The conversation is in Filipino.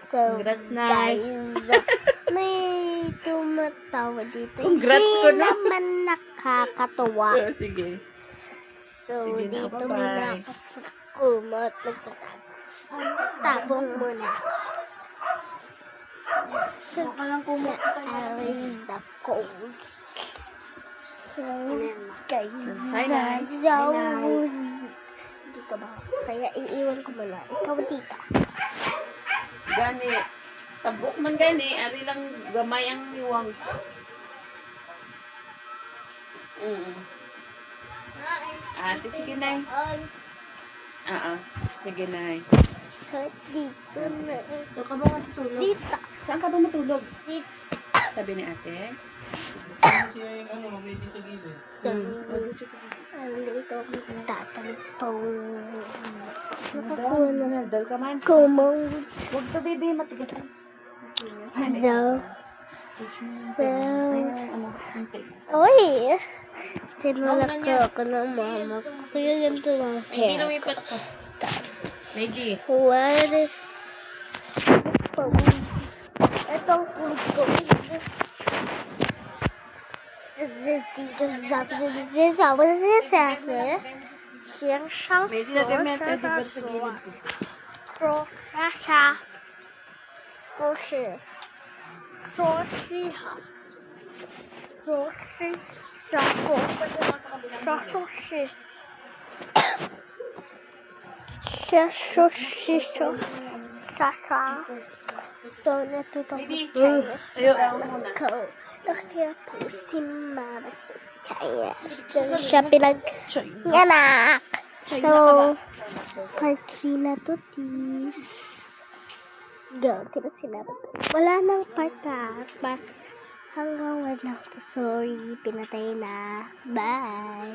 So, Congrats, Nay. guys, may tumatawa dito. Congrats Hindi ko na. naman nakakatuwa. Sige. So, Sige na, dito bye-bye. muna ako sa kumot. Tabong muna ako. So, aling the codes. So, guys, Hi, Nay. dito ba? Kaya iiwan ko muna. Ikaw dito. Gani. Tabok man gani. Ari lang gamay ang iwang. Ate, sige, Nay. Sige, Nay. So, dito na. Doon ka ba matutulog? Dito. Saan ka ba matulog? Dito. Sabi ni ate. So, dito ako tatalpaw. Dal ka man. Kumang. Huwag to, baby. Matigas na. Oy! Sinulak ko ako ng mama ko. Kaya ganito lang. Hindi lumipat ka. Maggie. What is... Ito ang kulit ko. Maggie, lagay mo yung teddy bear sa gilid ko. So, natuto ko ko. Nakatira po si Mama sa China. So, siya pinag-nganak. So, part 3 na to, tis. Go, kina sinabi ko. Wala nang part hanggang wala to. Sorry, pinatay na. Bye!